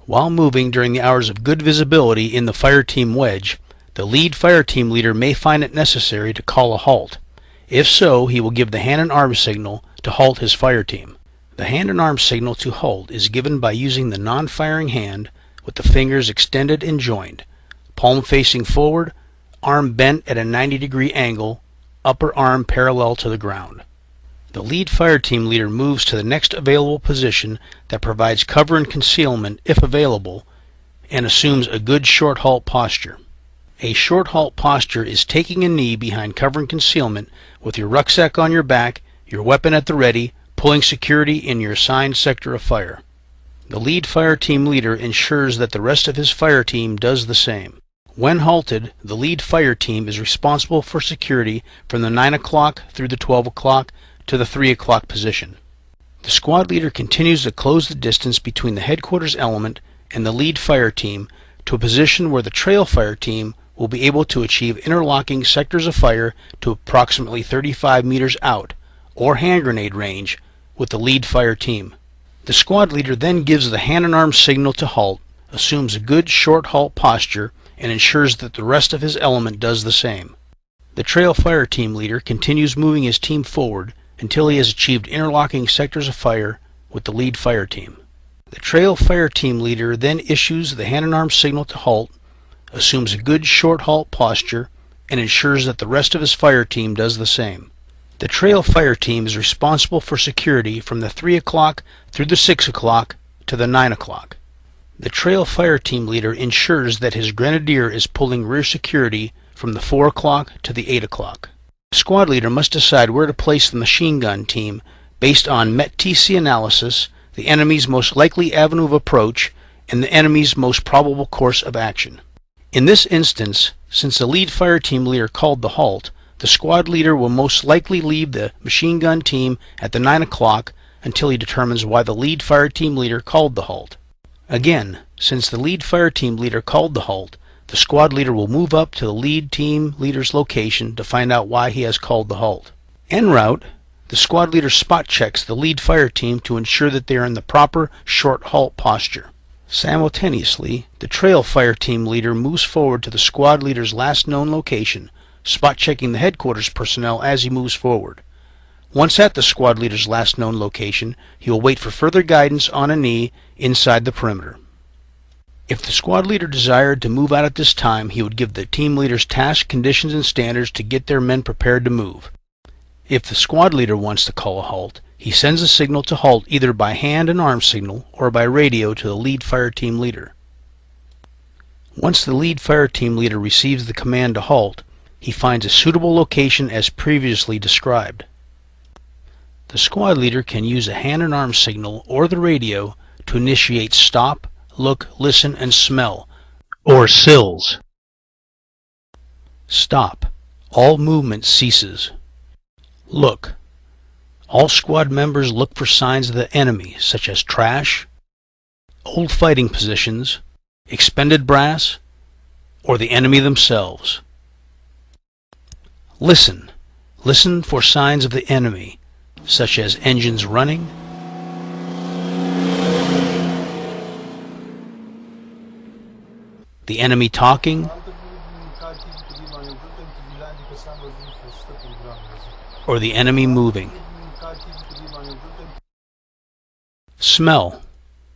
While moving during the hours of good visibility in the fire team wedge, the lead fire team leader may find it necessary to call a halt. If so, he will give the hand and arm signal to halt his fire team. The hand and arm signal to halt is given by using the non-firing hand with the fingers extended and joined, palm facing forward, arm bent at a 90-degree angle, upper arm parallel to the ground. The lead fire team leader moves to the next available position that provides cover and concealment if available, and assumes a good short halt posture. A short halt posture is taking a knee behind cover and concealment with your rucksack on your back, your weapon at the ready, pulling security in your assigned sector of fire. The lead fire team leader ensures that the rest of his fire team does the same. When halted, the lead fire team is responsible for security from the 9 o'clock through the 12 o'clock to the 3 o'clock position. The squad leader continues to close the distance between the headquarters element and the lead fire team to a position where the trail fire team will be able to achieve interlocking sectors of fire to approximately 35 meters out, or hand grenade range, with the lead fire team. The squad leader then gives the hand and arm signal to halt, assumes a good short halt posture, and ensures that the rest of his element does the same. The trail fire team leader continues moving his team forward until he has achieved interlocking sectors of fire with the lead fire team. The trail fire team leader then issues the hand and arm signal to halt, assumes a good short halt posture, and ensures that the rest of his fire team does the same. The trail fire team is responsible for security from the 3 o'clock through the 6 o'clock to the 9 o'clock. The trail fire team leader ensures that his grenadier is pulling rear security from the 4 o'clock to the 8 o'clock. The squad leader must decide where to place the machine gun team based on MET-TC analysis, the enemy's most likely avenue of approach, and the enemy's most probable course of action. In this instance, since the lead fire team leader called the halt, the squad leader will most likely leave the machine gun team at the 9 o'clock until he determines why the lead fire team leader called the halt. Again, since the lead fire team leader called the halt, the squad leader will move up to the lead team leader's location to find out why he has called the halt. En route, the squad leader spot checks the lead fire team to ensure that they are in the proper short halt posture. Simultaneously, the trail fire team leader moves forward to the squad leader's last known location, spot checking the headquarters personnel as he moves forward. Once at the squad leader's last known location, he will wait for further guidance on a knee inside the perimeter. If the squad leader desired to move out at this time, he would give the team leaders tasks, conditions, and standards to get their men prepared to move. If the squad leader wants to call a halt, he sends a signal to halt either by hand and arm signal or by radio to the lead fire team leader. Once the lead fire team leader receives the command to halt, he finds a suitable location as previously described. The squad leader can use a hand and arm signal or the radio to initiate stop, look, listen, and smell, or SILS. Stop. All movement ceases. Look. All squad members look for signs of the enemy, such as trash, old fighting positions, expended brass, or the enemy themselves. Listen. Listen for signs of the enemy, such as engines running, the enemy talking, or the enemy moving. Smell.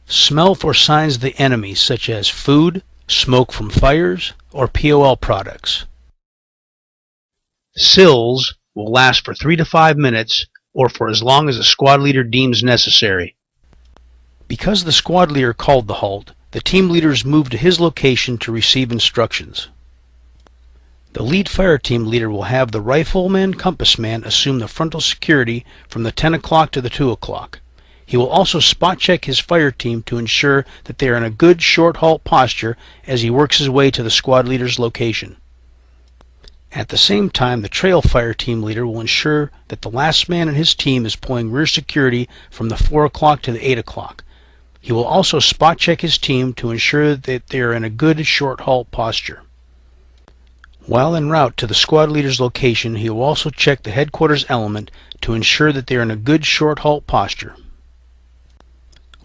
Smell for signs of the enemy, such as food, smoke from fires, or POL products. SILS will last for 3 to 5 minutes, or for as long as the squad leader deems necessary. Because the squad leader called the halt, the team leaders move to his location to receive instructions. The lead fire team leader will have the rifleman compass man assume the frontal security from the 10 o'clock to the 2 o'clock. He will also spot check his fire team to ensure that they are in a good short halt posture as he works his way to the squad leader's location. At the same time, the trail fire team leader will ensure that the last man in his team is pulling rear security from the 4 o'clock to the 8 o'clock. He will also spot check his team to ensure that they are in a good short halt posture. While en route to the squad leader's location, he will also check the headquarters element to ensure that they are in a good short halt posture.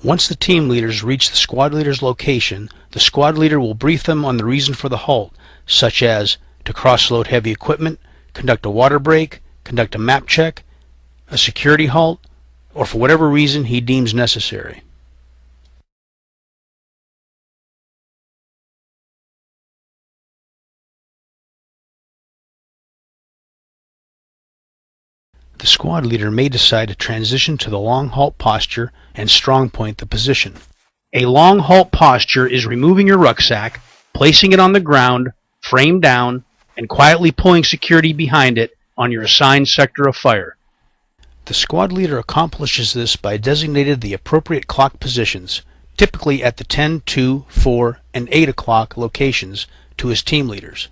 Once the team leaders reach the squad leader's location, the squad leader will brief them on the reason for the halt, such as to cross-load heavy equipment, conduct a water break, conduct a map check, a security halt, or for whatever reason he deems necessary. The squad leader may decide to transition to the long halt posture and strong point the position. A long halt posture is removing your rucksack, placing it on the ground, frame down, and quietly pulling security behind it on your assigned sector of fire. The squad leader accomplishes this by designating the appropriate clock positions, typically at the 10, 2, 4, and 8 o'clock locations, to his team leaders.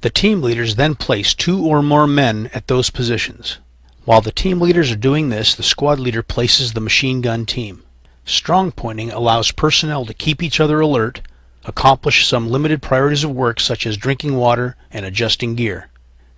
The team leaders then place 2 or more men at those positions. While the team leaders are doing this, the squad leader places the machine gun team. Strong pointing allows personnel to keep each other alert, accomplish some limited priorities of work such as drinking water and adjusting gear.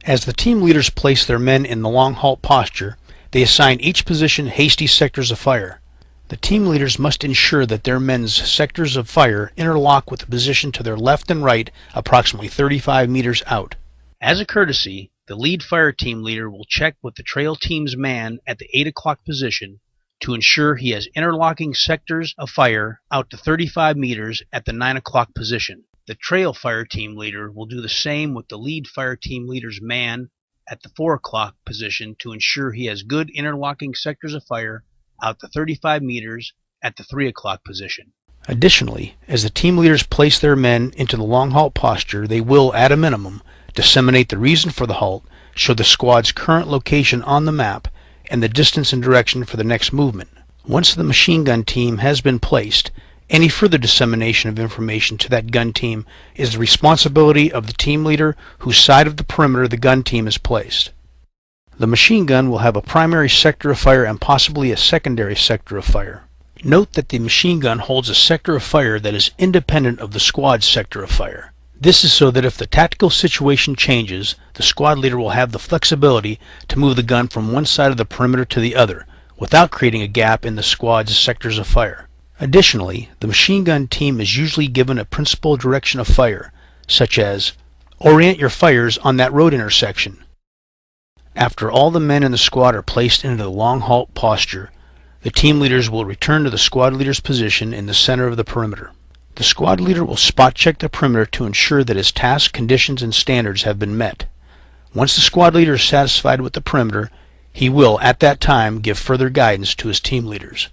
As the team leaders place their men in the long halt posture, they assign each position hasty sectors of fire. The team leaders must ensure that their men's sectors of fire interlock with the position to their left and right approximately 35 meters out. As a courtesy, the lead fire team leader will check with the trail team's man at the 8 o'clock position to ensure he has interlocking sectors of fire out to 35 meters at the 9 o'clock position. The trail fire team leader will do the same with the lead fire team leader's man at the 4 o'clock position to ensure he has good interlocking sectors of fire out to 35 meters at the 3 o'clock position. Additionally, as the team leaders place their men into the long halt posture, they will, at a minimum, disseminate the reason for the halt, show the squad's current location on the map, and the distance and direction for the next movement. Once the machine gun team has been placed, any further dissemination of information to that gun team is the responsibility of the team leader whose side of the perimeter the gun team is placed. The machine gun will have a primary sector of fire and possibly a secondary sector of fire. Note that the machine gun holds a sector of fire that is independent of the squad's sector of fire. This is so that if the tactical situation changes, the squad leader will have the flexibility to move the gun from one side of the perimeter to the other, without creating a gap in the squad's sectors of fire. Additionally, the machine gun team is usually given a principal direction of fire, such as, orient your fires on that road intersection. After all the men in the squad are placed into the long halt posture, the team leaders will return to the squad leader's position in the center of the perimeter. The squad leader will spot check the perimeter to ensure that his task, conditions, and standards have been met. Once the squad leader is satisfied with the perimeter, he will, at that time, give further guidance to his team leaders.